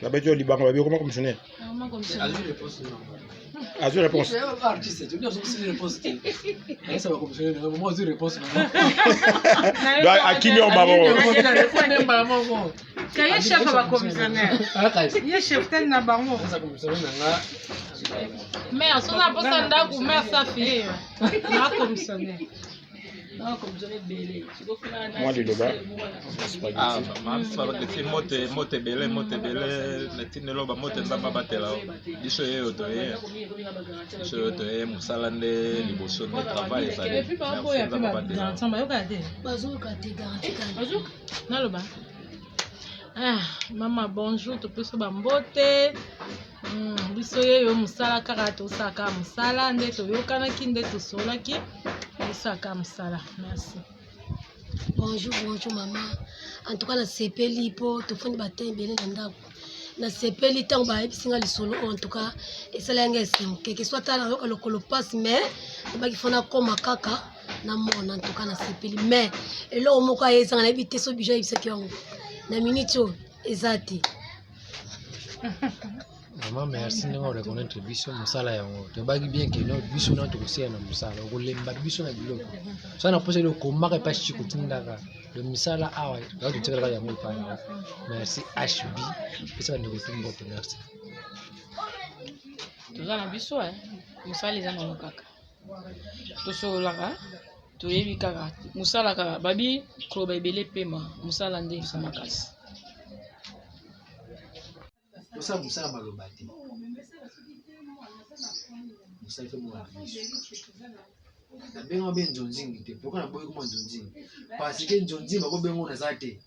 La bête du Liban, comment commissionnaire? Azur réponse. Artiste, tu dois aussi réponse. Ça va commissionner, moi Azur réponse. À qui on va voir? Quel chef va commissionnaire? Il est chef tel na bango. Ça commissionner mais on a pas ça ndaku mais ça fait. Na commissionnaire. Moi, les loba. Ah, ça va être mote belé, netine loba mote nzamba batela. Biso ye otoye. Biso otoye musalande liboso de travail ça. Et puis par rapport à dans samba yo kate. Bazoka te garantie kan. Bazoka. Na loba. Ah, maman bonjour, to peso bambote. Biso ye yo musala kaka to saka musala nde to yokana kinde to solaki. Saka musala. Merci. Bonjour maman. En tout cas na sepeli po to foni batembele na ndako. Na sepeli tango ba ebisinga lisolo en tout cas esala nga esim que soit tala yo lokolo passe mais ba ki fona koma kaka na mona en tout cas na sepeli mais elo moko ayezanga na bité so bijo ebisaki yango. Na minute ezati. Maman, merci de reconnaître biso musala yango. To bagi bien que no biso na to kosia na musala. Ko lemba biso na biloko. So na pose le komaka pa chiko tindaka. Le musala awa, ga to tsela yango pa. Merci HB. Pesa na ko timbote merci. To za na biso musala ezanga mokaka. To solaka to yebi kaka musala kaka babi ko ba ebele pema musala nde samakasi. Ça Moussa Malobati. Moussa fait moi. La benga ben Jonjing te. Pourquoi na boy comment Jonjing? Parce que Jonjing ba ko bengo na zate.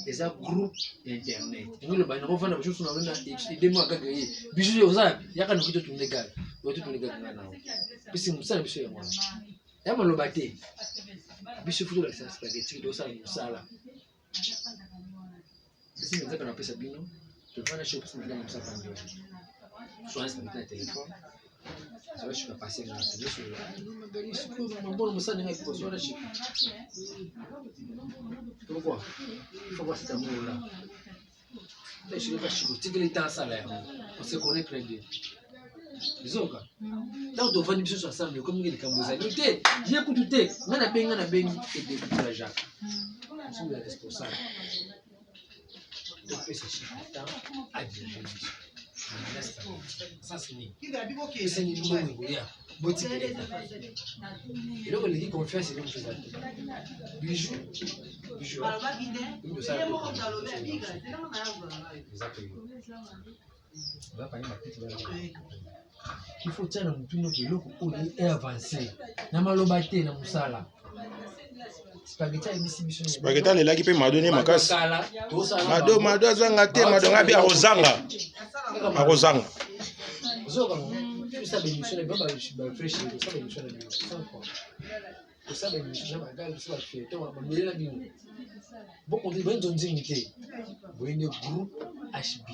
Eza groupe internet. Ngo le ba na ko fana bisho suna na idée mo akaga ye. Bisho yo za yaka nokito tunega. Yo tunega ngana nawo. Bisi Moussa bisho ya mwana. Ya Malobati. Bisho futo la spaghetti do sa musala. Bisi nzaka na pesa bino. Tu vas aller chez le médecin comme ça pendant 2 jours. Soit c'est avec le téléphone. Ça va je vais passer dans la télé sur le. Ma belle, je suis mon bon monsieur n'est pas sur la chip. Pourquoi? Il faut voir cet amour là. Là je vais pas chico, tu que dans ça là. On se connaît très bien. Bizoka. Là on doit venir sur ensemble comme il est camboza. Écoutez, j'écoute tout. Ngana bengi et décourageant. Nous sommes les responsables. Donc, c'est ce qui est à diriger. Ça, c'est né. C'est une bonne idée. Et donc, les qu'on fait, c'est une chose. Bijou. Il faut tirer un peu de l'eau pour avancer. Namalobate na musala. Spaghetti elle là qui peut m'adonner ma casse. Mado zanga te mado ngabi arozanga. Arozanga. Zoga. Tu sais l'émission est pas fraîche, ça l'émission est bien. Tu sais l'émission est pas ça fait. Toi ma mère la bien. Bon on dit ben donzingité. Bon groupe HB.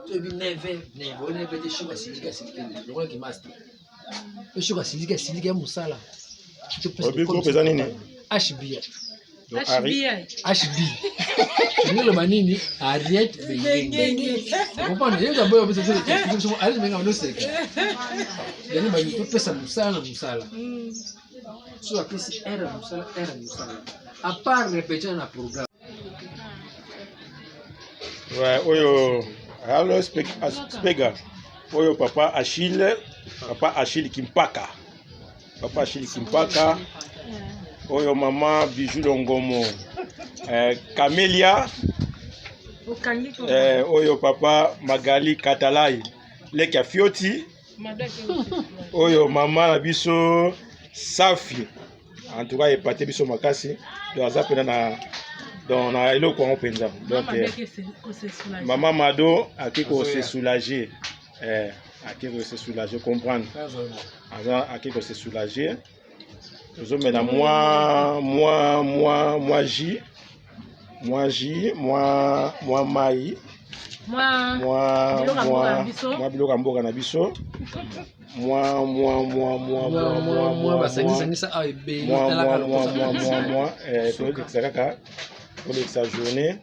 Tu bi neve, on est peut-être choka silika. Le roi qui master. Le choka silika musala. Obi ko pesa nini? HB. HB. Le manini Ariette Bengue. Comprendre, il y a d'abord peut-être que sont allés mais on sait que. Il y a des gens qui sont musala. Sur la piste era musala. À part répéter un programme. Ouais, oyo alors spega. Oyo papa Achille Kimpaka. Papa Achille Kimpaka. Oyo maman Bijou Longomo. Camélia. Oyo papa Magali Katalai. Leka Fioti. Oyo maman Nabiso Safi. En tout cas, il partait biso makasi. Donc ça peut dans na eloko on penza. Donc maman Mado a qui se soulager. À qui se soulager, comprendre. À qui se soulager. Nous sommes maintenant moi J. moi J, moi Mai, moi Biloka Mboka na biso, moi basangisa a et B moi pour sa journée.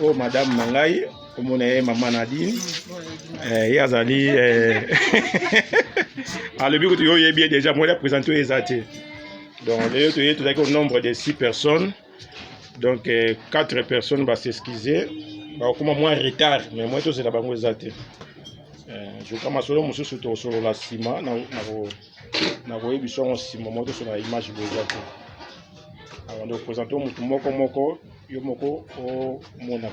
Oh madame Nangai, comme on est maman Nadine, Yazali, le but que tu as bien déjà moi présenté les athées. Donc tu as au nombre de 6 personnes, donc 4 personnes vont s'excuser. Comment moi retard, mais moi tout c'est la banque les athées. Je commence solo monsieur sur la ciment, na voyez ciment moi tout sur la image des athées. Avant de présenter moko yo moko o mona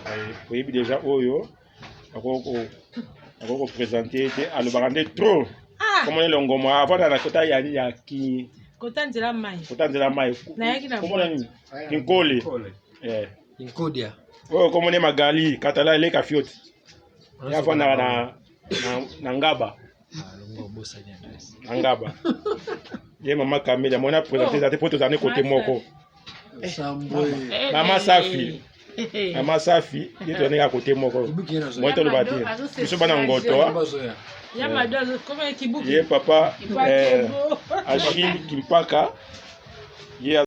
paye déjà oyo ako présenter à le barande trop comment le ngoma avant na kota ya ki kota nzela mai na yaki na comment nani inkole inkodia oh comment ne magali katala ile kafioti ya fana na ngaba ngaba ye mama Kamela mona présenter ça pour tous années côté moko Mama Safi, Mama Safi, il est à côté moi. Moi tu le bâti. Je suis pas dans ngoto. Il y a papa Achille Kimpaka.